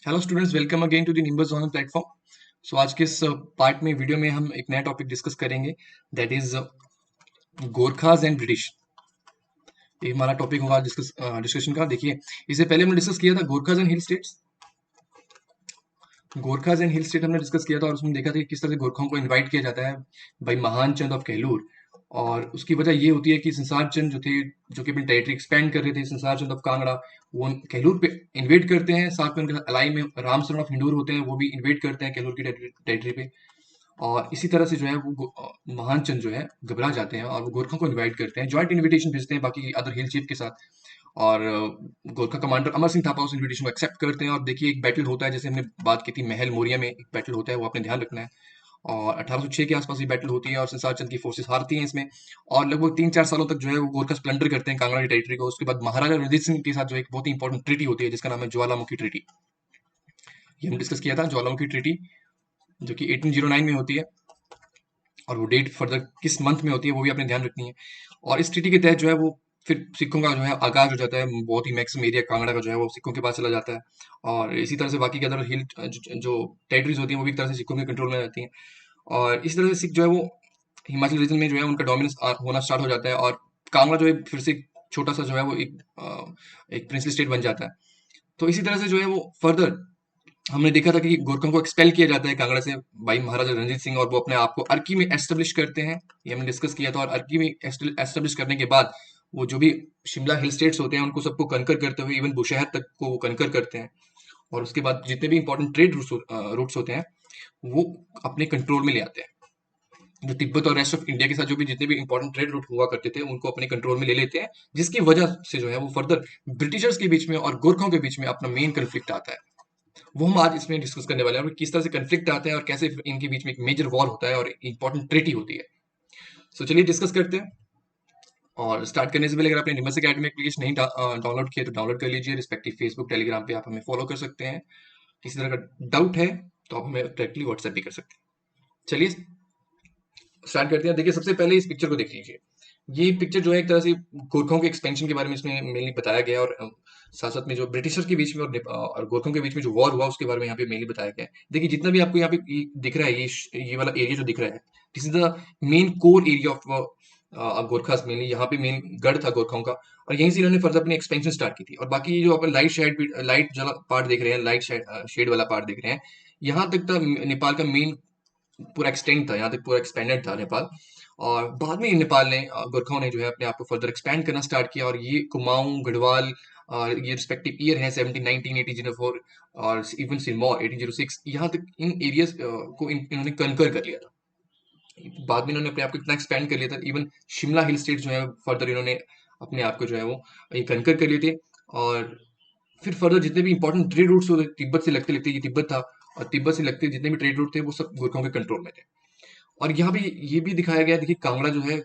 Hello students, welcome again to the Nimbus on platform. So आज के इस part में वीडियो में हम एक नया टॉपिक डिस्कस करेंगे, that is Gorkhas and British. ये हमारा टॉपिक होगा डिस्कशन का। देखिए, इससे पहले हमने डिस्कस किया था Gorkhas and hill states. Gorkhas and hill state हमने डिस्कस किया था और उसमें देखा था कि किस तरह से गोरखाओं को इनवाइट किया जाता है भाई महान चंद ऑफ कहलूर। और उसकी वजह ये होती है कि संसार चंद जो थे, जो कि अपनी टेरिटरी एक्सपेंड कर रहे थे, संसार चंद ऑफ कांगड़ा, वो कहलूर पे इन्वेट करते हैं। साथ में उनके अलाई में राम शरण ऑफ हिंदूर होते हैं, वो भी इन्वेट करते हैं कहलूर की टेरिटरी पे। और इसी तरह से जो है वो महान चंद जो है घबरा जाते हैं और वो गोरखा को इनवाइट करते हैं, जॉइंट इनविटेशन भेजते हैं बाकी अदर हिल चीफ के साथ। और गोरखा कमांडर अमर सिंह थापा उस इनविटेशन को एक्सेप्ट करते हैं। और देखिए, एक बैटल होता है, जैसे हमने बात की थी महल मोरिया में एक बैटल होता है, वो आपने ध्यान रखना है। और 1806 के आसपास ये बैटल होती है और संसार चंद की फोर्सेस हारती हैं इसमें। और लगभग 3-4 सालों तक जो है वो गोरखा स्प्लेंडर करते हैं कांगड़ा की टेरिटरी को। उसके बाद महाराजा रणजीत सिंह के साथ जो एक बहुत ही इंपॉर्टेंट ट्रीटी होती है, जिसका नाम है ज्वालामुखी ट्रीटी। ये हम डिस्कस किया था, ज्वालामुखी ट्रीटी, जो कि 1809 में होती है। और वो डेट फर्दर किस मंथ में होती है वो भी आपने ध्यान रखनी है। और इस ट्रीटी के तहत जो है वो फिर सिखों का जो है आगाज हो जाता है, बहुत ही मैक्सिमम एरिया कांगड़ा का जो है वो सिखों के पास चला जाता है। और इसी तरह से बाकी के अदर हिल जो टेरिटरीज होती हैं वो भी एक तरह से सिखों के कंट्रोल में रहती हैं। और इस तरह से सिख जो है वो हिमाचल रीजन में जो है उनका डोमिनेंस होना स्टार्ट हो जाता है। और कांगड़ा जो है फिर से छोटा सा जो है वो एक प्रिंसली स्टेट बन जाता है। तो इसी तरह से जो है वो फर्दर हमने देखा था कि गोरखों को एक्सपेल किया जाता है कांगड़ा से भाई महाराजा रणजीत सिंह, और वो अपने आप को अर्की में एस्टेब्लिश करते हैं। ये हमने डिस्कस किया था। और अर्की में एस्टेब्लिश करने के बाद वो जो भी शिमला हिल स्टेट्स होते हैं उनको सबको कनकर करते हुए इवन बुशहर तक को वो कनकर करते हैं। और उसके बाद जितने भी इंपॉर्टेंट ट्रेड रूट्स होते हैं वो अपने कंट्रोल में ले आते हैं। जो तिब्बत और रेस्ट ऑफ इंडिया के साथ जो भी जितने भी इंपॉर्टेंट ट्रेड रूट हुआ करते थे उनको अपने कंट्रोल में ले लेते हैं, जिसकी वजह से जो है वो फर्दर ब्रिटिशर्स के बीच में और गोरखों के बीच में अपना मेन कन्फ्लिक्ट आता है। वो हम आज इसमें डिस्कस करने वाले हैं, और किस तरह से कन्फ्लिक्ट आता है और कैसे इनके बीच में एक मेजर वॉर होता है और इंपॉर्टेंट ट्रीटी होती है। सो चलिए डिस्कस करते हैं। और स्टार्ट करने से पहले अगर आपने निम्बस एकेडमी एप्लीकेशन नहीं डाउनलोड किया तो डाउनलोड कर लीजिए। रिस्पेक्टिव फेसबुक टेलीग्राम पे आप हमें फॉलो कर सकते हैं। किसी तरह का डाउट है तो आप हमें डायरेक्टली व्हाट्सएप भी कर सकते हैं। चलिए स्टार्ट करते हैं। देखिए, सबसे पहले इस पिक्चर को देख लीजिए। ये पिक्चर जो है एक तरह से गोरखों के एक्सपेंशन के बारे में इसमें मेनली बताया गया है। और साथ साथ में जो ब्रिटिशर्स के बीच में और गोरखों के बीच में जो वॉर हुआ उसके बारे में यहाँ पे मेनली बताया गया है। देखिए, जितना भी आपको यहाँ पे दिख रहा है, ये वाला एरिया जो दिख रहा है, this is the main core area of Gorkhas. Mainly यहाँ पे मेन गढ़ था गोरखाओं का, और यहीं से इन्होंने फर्दर अपनी एक्सपेंशन स्टार्ट की थी। और बाकी ये जो अपन लाइट वाला पार्ट देख रहे हैं, लाइट शेड वाला पार्ट देख रहे हैं, यहाँ तक था नेपाल का मेन पूरा एक्सटेंड था, यहाँ तक पूरा एक्सपेंडेड था नेपाल। और बाद में नेपाल ने गोरखाओं ने जो है अपने आप को फर्दर एक्सपैंड करना स्टार्ट किया। और ये कुमाऊं, गढ़वाल, ये रिस्पेक्टिव ईयर है 1719, 1804 और इवन सिरमौर 1806, यहाँ तक इन एरियाज को इन्होंने कनकर कर लिया था। बाद में इन्होंने अपने आप को इतना एक्सपैंड कर लिया था, इवन शिमला हिल स्टेट जो है फर्दर इन्होंने अपने आप को जो है वो ये कनकर कर लिए थे। और फिर फर्दर जितने भी इंपॉर्टेंट ट्रेड रूट्स होते तिब्बत से लगते लगते, ये तिब्बत था, और तिब्बत से लगते जितने भी ट्रेड रूट थे वो सब गोरखाओं के कंट्रोल में थे। और यहाँ भी ये भी दिखाया गया है, देखिए कांगड़ा जो है,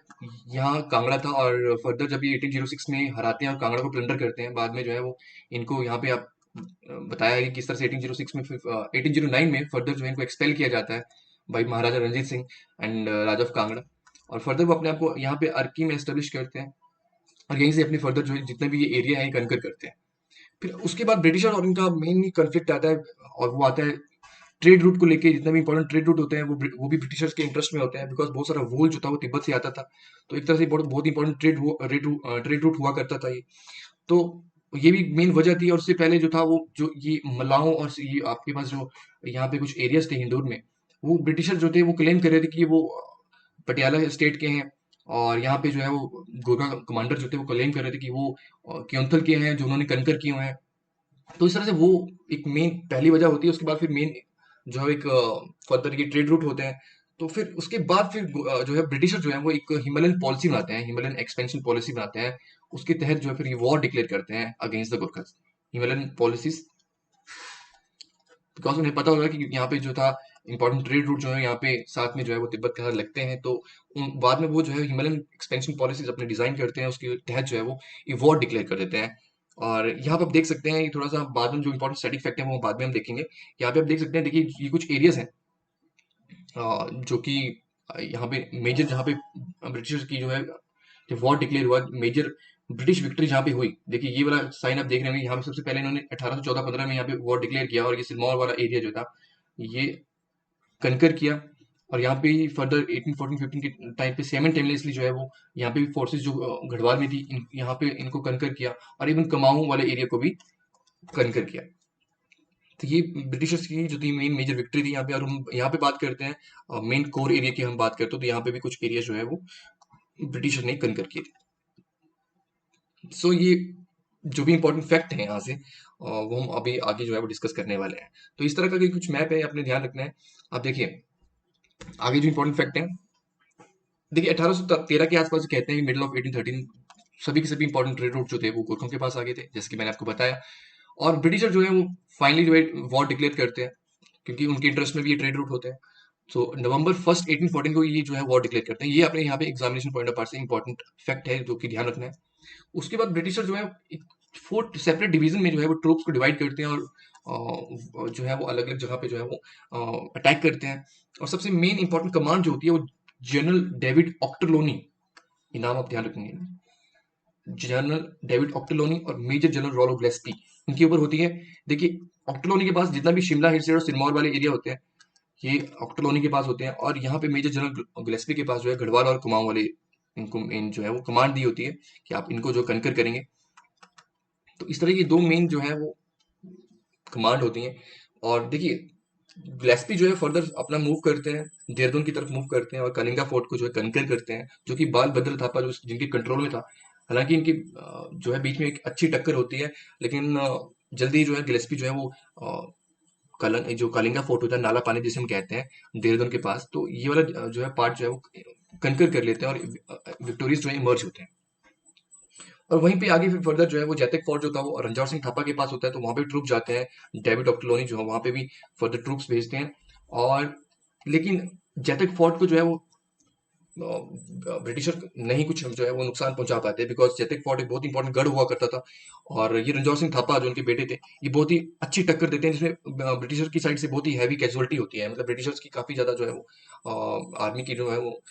यहाँ कांगड़ा था। और फर्दर जब ये 1806 में हराते हैं और कांगड़ा को प्लंडर करते हैं, बाद में जो है वो इनको यहाँ पे आप बताया है कि किस तरह से 1806 में 1809 में फर्दर जो है इनको एक्सपेल किया जाता है भाई महाराजा रणजीत सिंह एंड राजा ऑफ कांगड़ा। और फर्दर वो अपने आप को यहाँ पे अर्की में एस्टेब्लिश करते हैं, और यहीं से अपनी फर्दर जो है जितने भी ये एरिया है कनकर करते हैं। फिर उसके बाद ब्रिटिशर और इनका मेनली कन्फ्लिक्ट आता है, और वो आता है ट्रेड रूट को लेके। जितने भी इंपॉर्टेंट ट्रेड रूट होते हैं वो भी ब्रिटिशर्स के इंटरेस्ट में होते हैं, बिकॉज बहुत सारा वूल जो था वो तिब्बत से आता था। तो एक तरह से बहुत बहुत इंपॉर्टेंट ट्रेड रूट हुआ करता था ये। तो ये भी मेन वजह थी। और उससे पहले जो था वो जो ये मलाओं और ये आपके पास जो यहाँ पे कुछ एरियाज थे हिंदूर में, वो ब्रिटिशर जो थे वो क्लेम कर रहे थे कि वो पटियाला स्टेट के हैं। और यहाँ पे जो है वो गोरखा कमांडर जो थे वो क्लेम कर रहे थे कि वो क्योंथल के हैं, जो उन्होंने कनकर किए हुए हैं। तो इस तरह से वो एक मेन पहली वजह होती है। उसके बाद फिर मेन जो है एक फर्दर ये ट्रेड रूट होते हैं। तो फिर उसके बाद फिर जो है ब्रिटिशर जो है वो एक हिमालयन पॉलिसी बनाते हैं, हिमालयन एक्सपेंशन पॉलिसी बनाते हैं। उसके तहत जो है फिर ये वॉर डिक्लेयर करते हैं against the Gorkhas. Himalayan policies, because उन्हें पता होगा कि यहाँ पे जो था इंपॉर्टेंट ट्रेड रूट जो है यहाँ पे साथ में जो है वो तिब्बत के साथ लगते हैं। तो बाद में वो जो है हिमालयन एक्सपेंशन पॉलिसीज अपने डिजाइन करते हैं, उसके तहत जो है वो ये वॉर डिक्लेयर कर देते हैं। और यहाँ पे आप देख सकते हैं, ये थोड़ा सा बाद में जो इंपॉर्टेंट स्टैटिक फैक्ट है वो बाद में हम देखेंगे। यहाँ पे आप देख सकते हैं, देखिए ये कुछ एरियाज हैं जो कि यहाँ पे मेजर, जहाँ पे ब्रिटिशर्स की जो है जब वॉर डिक्लेयर हुआ, मेजर ब्रिटिश विक्ट्री जहाँ पे हुई, देखिए ये वाला साइन आप देख रहे हैं, यहाँ पे सबसे पहले इन्होंने 1814-15 में यहाँ पे वॉर डिक्लेयर किया और ये सिरमौर वाला एरिया जो था ये कनकर किया। और यहाँ पे ही फर्दर 1814-15 के टाइम पे साइमल्टेनियसली जो है वो यहाँ पे भी फोर्सेस जो गढ़वाल में थी यहाँ पे इनको कनकर किया और इवन कुमाऊं वाले एरिया को भी कनकर किया। तो ये ब्रिटिशर्स की जो थी मेन मेजर विक्ट्री थी यहाँ पे। और हम यहाँ पे बात करते हैं मेन कोर एरिया की हम बात करते हैं, तो यहाँ पे भी कुछ एरिया जो है वो ब्रिटिशर ने कनकर किए थे। सो ये जो भी इंपॉर्टेंट फैक्ट है यहाँ से वो हम अभी आगे जो है वो डिस्कस करने वाले हैं। तो इस तरह का कुछ मैप है, अपने ध्यान रखना है। आप देखिए आगे जो इंपॉर्टेंट फैक्ट है, देखिए 1813 के आसपास कहते हैं कि मिडिल ऑफ 1813 सभी के सभी इंपॉर्टेंट ट्रेड रूट जो थे वो गोरखों के पास आ गए थे, जैसे कि मैंने आपको बताया। और ब्रिटिशर जो है वो फाइनली जो है वॉर डिक्लेयर करते हैं, क्योंकि उनके इंटरेस्ट में भी ये ट्रेड रूट होते हैं। तो नवंबर 1 1814 को ये जो है वॉर डिक्लेयर करते हैं। ये अपने यहाँ पे एग्जामिनेशन पॉइंट ऑफ से इंपॉर्टेंट फैक्ट है जो कि ध्यान रखना है। उसके बाद ब्रिटिशर जो है एक 4 सेपरेट डिवीजन में जो है वो ट्रूप्स को डिवाइड करते हैं और जो है वो अलग अलग जगह पे जो है वो अटैक करते हैं। और सबसे मेन इंपॉर्टेंट कमांड जो होती है वो जनरल डेविड ऑक्टरलोनी, ये नाम आप ध्यान रखेंगे, जनरल डेविड ऑक्टरलोनी और मेजर जनरल रोलो ग्लेस्पी, इनके ऊपर होती है। देखिए ऑक्टरलोनी के पास जितना भी शिमला हिल्स और सिरमौर वाले एरिया होते हैं ये ऑक्टरलोनी के पास होते हैं। और यहाँ पे मेजर जनरल ग्लेस्पी के पास जो है गढ़वाल और कुमाऊं वाले इनको इन जो है वो कमांड दी होती है कि आप इनको जो कनकर करेंगे। तो इस तरह की दो मेन जो है वो कमांड होती हैं। और देखिए ग्लेस्पी जो है फर्दर अपना मूव करते हैं, देहरादून की तरफ मूव करते हैं और कलिंगा फोर्ट को जो है कनकर करते हैं, जो कि बाल भद्र थापा जो जिनके कंट्रोल में था। हालांकि इनकी जो है बीच में एक अच्छी टक्कर होती है, लेकिन जल्दी ही जो है गिलेस्पी जो है वो जो कलिंगा फोर्ट होता है, नाला पानी जिसे हम कहते हैं देहरादून के पास, तो ये वाला जो है पार्ट जो है वो कनकर कर लेते हैं और विक्टोरियस जो है इमर्ज होते हैं। और वहीं पे आगे फिर फर्दर जो है वो जैतक फोर्ट जो था वो रणजौर सिंह थापा के पास होता है, तो वहां पे ट्रूप जाते हैं। डेविड ऑक्टरलोनी जो है वहां पे भी फर्दर ट्रूप्स भेजते हैं। और लेकिन जैतक फोर्ट को जो है वो ब्रिटिशर नहीं कुछ जो है वो नुकसान पहुंचा पाते, बिकॉज जैतक फोर्ट एक बहुत इंपॉर्टेंट गढ़ हुआ करता था। और ये रणजौर सिंह थापा जो उनके बेटे थे ये बहुत ही अच्छी टक्कर देते हैं, जिसमें ब्रिटिशर की साइड से बहुत ही हैवी कैजुअलिटी होती है। मतलब ब्रिटिशर्स की काफी ज्यादा जो है वो आर्मी की जो है वो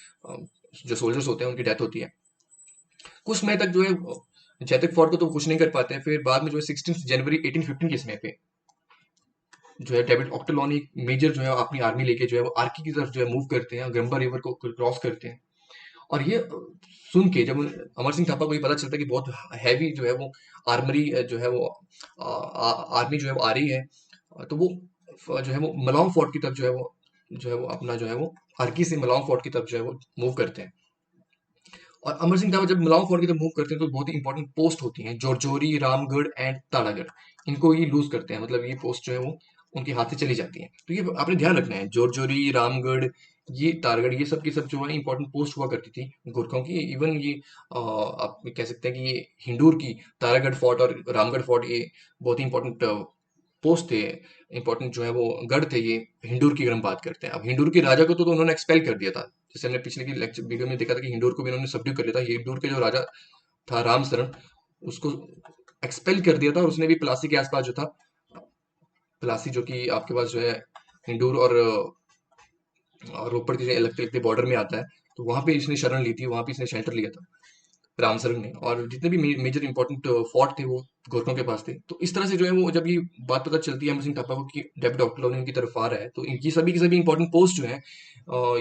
जो सोल्जर्स होते हैं उनकी डेथ होती है। कुछ समय तक जो है जैतक फोर्ट को तो कुछ नहीं कर पाते हैं। फिर बाद में जो है 16 जनवरी 1815 के समय पे जो है डेविड ऑक्टरलोनी मेजर जो है अपनी आर्मी लेके जो है वो आर्की की तरफ जो है मूव करते हैं, गंगा रिवर को क्रॉस करते हैं। और ये सुन के जब अमर सिंह थापा को ये पता चलता है कि बहुत हैवी जो है वो आर्मरी जो है वो आर्मी जो है वो आ रही है, तो वो जो है वो मलाउंग फोर्ट की तरफ जो है वो अपना जो है वो आर्की से मलाउंग फोर्ट की तरफ जो है वो मूव करते हैं। और अमर सिंह थापा जब मलाउंग फोर्ट की तरफ मूव करते हैं तो बहुत ही इंपॉर्टेंट पोस्ट होती हैं, जोरजोरी, रामगढ़ एंड तालागढ़, इनको ये लूज करते हैं। मतलब ये पोस्ट जो है वो उनके हाथ से चली जाती है। तो ये आपने ध्यान रखना है, जोरजोरी, रामगढ़, ये तारगढ़, ये सब की सब जो है इंपॉर्टेंट पोस्ट हुआ करती थी गोरखों की। इवन ये आप कह सकते हैं कि ये हिंदूर की तारागढ़ फोर्ट और रामगढ़ फोर्ट ये बहुत ही इंपॉर्टेंट पोस्ट थे, इंपॉर्टेंट जो है वो गढ़ थे ये हिंदूर की। अगर हम बात करते हैं अब हिंदूर के राजा को तो उन्होंने एक्सपेल कर दिया था, जैसे हमने पिछले की लेक्चर वीडियो में देखा था कि हिंदूर को भी उन्होंने सबड्यू कर लिया था। हिंदूर के जो राजा था राम शरण, उसको एक्सपेल कर दिया था। और उसने भी प्लासी के आसपास जो था, प्लासी जो कि आपके पास जो है हिंदूर और रोपड़ के जो लगते लगते बॉर्डर में आता है, तो वहां पे इसने शरण ली थी, वहां पे इसने शेल्टर लिया था रामसरन ने। और जितने भी मेजर इंपॉर्टेंट फोर्ट थे वो गोरखों के पास थे। तो इस तरह से जो है वो जब ये बात पता चलती है अमर सिंह थापा को कि डेविड ऑक्टरलोनी उनकी तरफ आ रहा है, तो इनकी सभी की सभी इंपॉर्टेंट पोस्ट जो है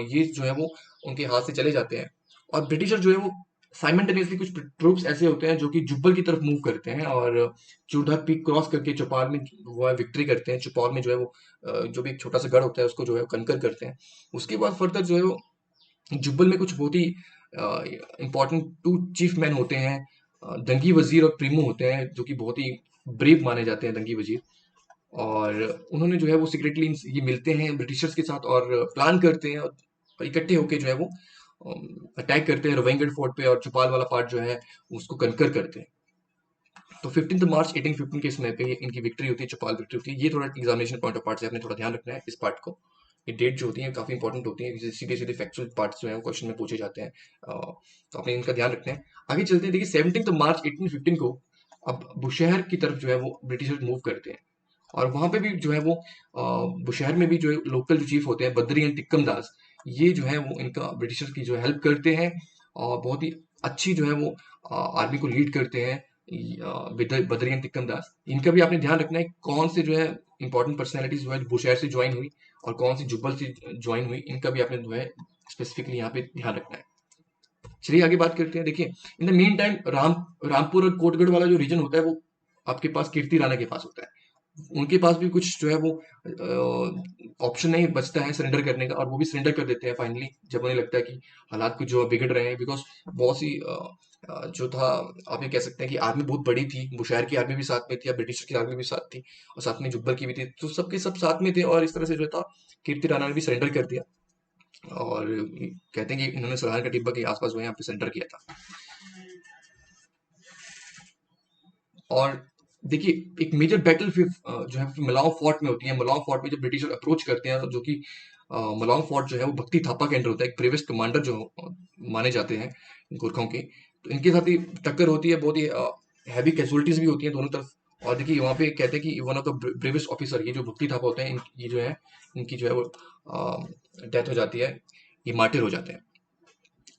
ये जो है वो उनके हाथ से चले जाते हैं। और ब्रिटिशर जो है वो साइमल्टेनियसली कुछ ट्रूप्स ऐसे होते हैं जो कि जुब्बल की तरफ मूव करते हैं और चूरधार पीक क्रॉस करके चौपाल में वो है विक्ट्री करते हैं। चौपाल में जो है वो जो भी एक छोटा सा गढ़ होता है उसको जो है कनकर करते हैं। उसके बाद फर्दर जो है वो जुब्बल में कुछ बहुत ही इंपॉर्टेंट टू चीफ मैन होते हैं, दंगी वजीर और प्रीमो होते हैं, जो कि बहुत ही ब्रेव माने जाते हैं दंगी वजीर। और उन्होंने जो है वो सीक्रेटली ये मिलते हैं ब्रिटिशर्स के साथ और प्लान करते हैं और इकट्ठे होके जो है वो अटैक करते हैं रविंगढ़ फोर्ट पे और चौपाल वाला पार्ट जो है उसको कनकर करते हैं। तो 15 मार्च 1815 के समय पे इनकी विक्ट्री होती है, चौपाल विक्ट्री होती है। ये थोड़ा एग्जामिनेशन पॉइंट ऑफ पार्ट से आपने थोड़ा ध्यान रखना है इस पार्ट को। ये डेट जो होती है काफी इंपॉर्टेंट होती है, सीधे सीधे फैक्चुअल पार्ट्स जो है क्वेश्चन में पूछे जाते हैं, तो आपने इनका ध्यान रखना है। आगे चलते हैं, देखिए 17 मार्च 1815 को अब बुशहर की तरफ जो है वो ब्रिटिशर्स मूव करते हैं। और वहां पे भी जो है वो बुशहर में भी जो लोकल जो चीफ होते हैं बद्री एंड तिक्कम दास, ये जो है वो इनका ब्रिटिशर्स की जो हेल्प करते हैं और बहुत ही अच्छी जो है वो आर्मी को लीड करते हैं, बद्रियन तिक्कम दास। इनका भी आपने ध्यान रखना है कौन से जो है इंपॉर्टेंट पर्सनैलिटीज जो है बुशहर से ज्वाइन हुई और कौन सी जुब्बल से ज्वाइन हुई, इनका भी आपने जो है स्पेसिफिकली यहाँ पे ध्यान रखना है। चलिए आगे बात करते हैं। देखिए, in the mean time Rampur और कोटगढ़ वाला जो रीजन होता है वो आपके पास कीर्ति राणा के पास होता है। उनके पास भी कुछ जो है वो ऑप्शन नहीं बचता है सरेंडर करने का, और वो भी सरेंडर कर देते हैं फाइनली जब उन्हें लगता है कि हालात कुछ जो बिगड़ रहे हैं। बिकॉज बहुत सी जो था, आप ये कह सकते हैं कि आर्मी बहुत बड़ी थी, बुशहर की आर्मी भी साथ में थी, या ब्रिटिश की आर्मी भी साथ थी, और साथ में जुब्बल की भी थी, तो सबके सब साथ में थे। और इस तरह से जो था कीर्ति राणा ने भी सरेंडर कर दिया, और कहते हैं कि इन्होंने सलाहन का टिब्बा के आसपास जो है यहाँ पे सरेंडर किया था। और देखिए, एक मेजर बैटल फिर जो है मलाव फोर्ट में होती है। मलाव फोर्ट में जब ब्रिटिशर अप्रोच करते हैं, जो कि मलाव फोर्ट जो है वो भक्ति थापा के अंडर होता है, एक ब्रेवेस्ट कमांडर जो माने जाते हैं गोरखाओं के। तो इनके साथ ही टक्कर होती है, बहुत ही हैवी कैजुअलिटीज भी होती हैं दोनों तरफ। और देखिए वहाँ पे कहते हैं कि one of the bravest officer, ये जो भक्ति थापा होते हैं, ये जो है इनकी जो है वो डेथ हो जाती है, ये मार्टिर हो जाते हैं।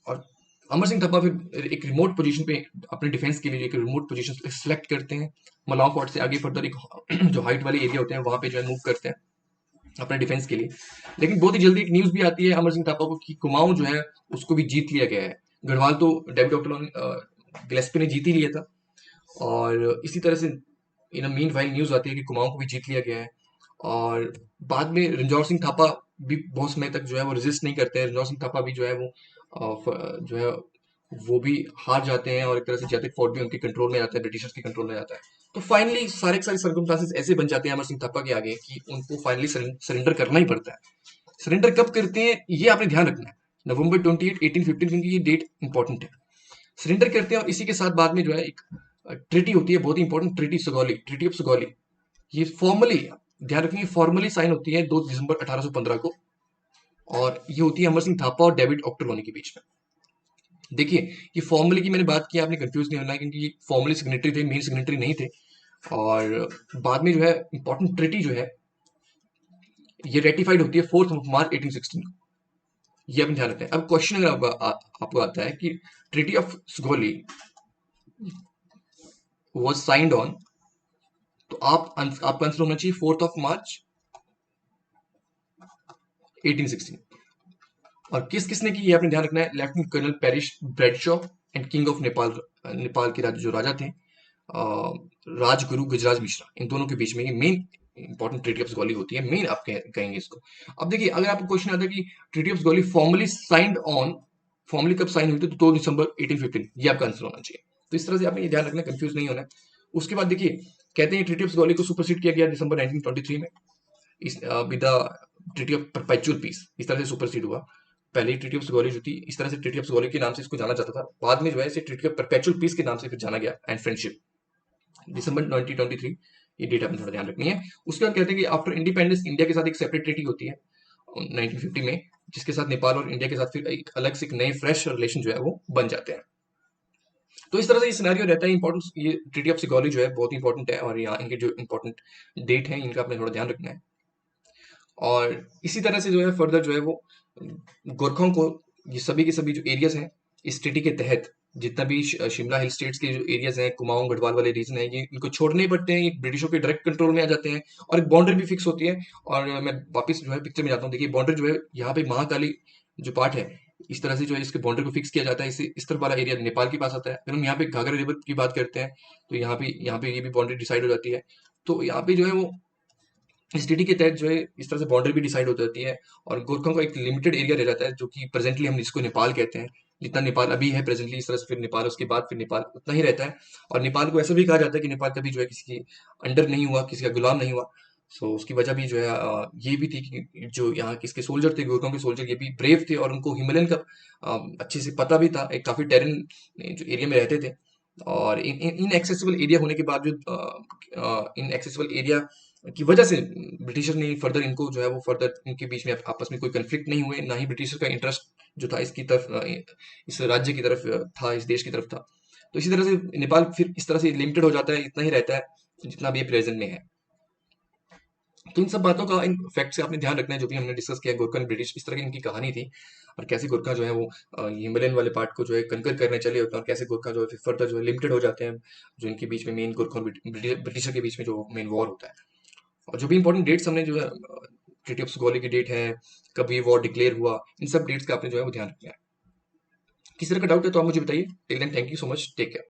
और अमर सिंह थप्पा फिर एक रिमोट पोजीशन पे अपने डिफेंस के लिए एक रिमोट पोजीशन सेलेक्ट करते हैं। मलाव फोर्ट से आगे फर्दर एक जो हाइट वाले एरिया होते हैं वहां पे जो है मूव करते हैं अपने डिफेंस के लिए। लेकिन बहुत ही जल्दी एक न्यूज भी आती है अमर सिंह थापा को कि कुमाऊं जो है उसको भी जीत लिया गया है। गढ़वाल तो डेविड डॉक्टर गिलेस्पी ने जीत ही लिया था, और इसी तरह से इन मीन वाइल न्यूज आती है कि कुमाऊं को भी जीत लिया गया है। और बाद में रणजौर सिंह थापा भी बहुत समय तक जो है वो रेजिस्ट नहीं करते हैं। रणजौर सिंह थापा भी जो है वो जो है वो भी हार जाते हैं, और एक तरह से जैतिक फोर्ट भी उनके कंट्रोल में आता है, ब्रिटिशर्स के कंट्रोल में आता है। तो फाइनली सारे के सारे सर्कमस्टांसेस ऐसे बन जाते हैं अमर सिंह थापा के आगे कि उनको फाइनली सरेंडर करना ही पड़ता है। सरेंडर कब करते हैं ये आपने ध्यान रखना है, November 28, 1815, क्योंकि ये डेट इंपॉर्टेंट है। सरेंडर करते हैं, और इसी के साथ बाद में जो है एक ट्रिटी होती है, बहुत ही important treaty, Sugauli, treaty of Sugauli. ये फॉर्मली, ध्यान रखेंगे, फॉर्मली साइन होती है 2 दिसंबर 1815 को, और ये होती है अमर सिंह थापा और डेविड ऑक्टरलोनी के बीच में। देखिए, ये फॉर्मली की मैंने बात की, आपने कंफ्यूज नहीं होना है, क्योंकि ये फॉर्मली सिग्नेटरी थे, मेन सिग्नेटरी नहीं थे। और बाद में जो है इंपॉर्टेंट ट्रिटी जो है ये रेटिफाइड होती है 4 मार्च 1816 को। ये अपने ध्यान रखते हैं। अब क्वेश्चन अगर आपको आता है कि treaty of Sugauli was signed on, तो आपका आंसर होना चाहिए 4 मार्च 1816। और किस किसने की ये आपने ध्यान रखना है, lieutenant colonel Paris Bradshaw and king of Nepal, Nepal के जो राजा थे राजगुरु गजराज मिश्रा, इन दोनों के बीच में ये main important treaty of Sugauli होती है। मेन आप कहेंगे इसको। अब देखिए, अगर आपको क्वेश्चन आता है कि treaty of Sugauli formally signed on, formally कब साइन हुई थी, तो 2 दिसंबर 1815, ये आपका आंसर होना चाहिए। तो इस तरह से आपने ये ध्यान रखना, कंफ्यूज नहीं होना है। उसके बाद देखिए, कहते हैं ट्रीटी ऑफ सुगौली को सुपरसीड किया गया दिसंबर 1923 में, इस with the treaty of perpetual peace, इस तरह से सुपरसीड हुआ। पहली ट्रीटी ऑफ सुगौली जो थी, इस तरह से ट्रीटी ऑफ सुगौली के नाम से इसको जाना जाता था। बाद में जो है इसे ट्रीटी ऑफ परपेचुअल पीस के नाम से फिर जाना गया, एंड फ्रेंडशिप, दिसंबर 1923, ये डेट आपने थोड़ा ध्यान रखनी है। उसके बाद कहते हैं कि आफ्टर इंडिपेंडेंस इंडिया के साथ एक सेपरेट ट्रीटी होती है 1950 में, जिसके साथ नेपाल और इंडिया के साथ फिर एक अलग से एक नए फ्रेश रिलेशन जो है वो बन जाते हैं। तो इस तरह से ये सिनेरियो रहता है। इंपॉर्टेंट, ये ट्रीटी ऑफ सिगौली जो है बहुत इंपॉर्टेंट है, और यहाँ इनके जो इंपॉर्टेंट डेट है इनका आपने थोड़ा ध्यान रखना है। और इसी तरह से जो है फर्दर जो है वो गोरखों को, ये सभी के सभी जो एरियाज हैं इस ट्रीटी के तहत, जितना भी शिमला हिल स्टेट्स के जो एरियाज हैं, कुमाऊं गढ़वाल वाले रीजन है, ये इनको छोड़ने ही पड़ते हैं, ये ब्रिटिशों के डायरेक्ट कंट्रोल में आ जाते हैं। और एक बाउंड्री भी फिक्स होती है। और मैं वापस जो है पिक्चर में जाता हूँ। देखिए बाउंड्री जो है यहाँ पे महाकाली जो पार्ट है, इस तरह से जो है इसके बाउंड्री को फिक्स किया जाता है। इस तरफ वाला एरिया नेपाल के पास आता है। अगर हम यहाँ पे घाघरा रिवर की बात करते हैं, तो यहाँ पे ये भी बाउंड्री डिसाइड हो जाती है। तो यहाँ पे जो है वो इस ट्रीटी के तहत जो है इस तरह से बाउंड्री भी डिसाइड हो जाती है, और गोरखों का एक लिमिटेड एरिया रह जाता है, जो कि प्रेजेंटली हम जिसको नेपाल कहते हैं। जितना नेपाल अभी है प्रेजेंटली, इस तरह से फिर नेपाल, उसके बाद फिर नेपाल उतना ही रहता है। और नेपाल को ऐसा भी कहा जाता है कि नेपाल कभी जो है किसी के अंडर नहीं हुआ, किसी का गुलाम नहीं हुआ। सो उसकी वजह भी जो है ये भी थी कि जो यहाँ किसके सोल्जर थे, गोरखों के सोल्जर, ये भी ब्रेव थे, और उनको हिमालयन का अच्छे से पता भी था, एक काफी टेरन जो एरिया में रहते थे। और इन एक्सेसिबल एरिया होने के बावजूद, इन एक्सेसिबल एरिया की वजह से ब्रिटिशर ने फर्दर इनको जो है वो फर्दर इनके बीच में आपस में कोई कन्फ्लिक्ट नहीं हुए, ना ही ब्रिटिशर का इंटरेस्ट जो था इसकी तरफ, इस राज्य की तरफ था, इस देश की तरफ था। तो इसी तरह से नेपाल फिर इस तरह से लिमिटेड हो जाता है, इतना ही रहता है जितना भी ये प्रेजेंट में है। तो इन सब बातों का, इन फैक्ट से आपने ध्यान रखना है, जो भी हमने डिस्कस किया, गोरखा एंड ब्रिटिश, इस तरह की इनकी कहानी थी, और कैसे गोरखा जो है वो हिमालयन वाले पार्ट को जो है कनकर करने चले होते हैं, और कैसे गोरखा जो है फिर फर्दर जो है लिमिटेड हो जाते हैं, जो इनके बीच में मेन गोरखा और ब्रिटिशर के बीच में जो मेन वॉर होता है। और जो भी इंपॉर्टेंट डेट्स हमने जो है, ट्रीटी ऑफ सुगौली की डेट है, कब ये वॉर डिक्लेयर हुआ, इन सब डेट्स का आपने जो है वो ध्यान रखना है। किसी तरह का डाउट है तो आप मुझे बताइए। Till then, thank you so much, take care.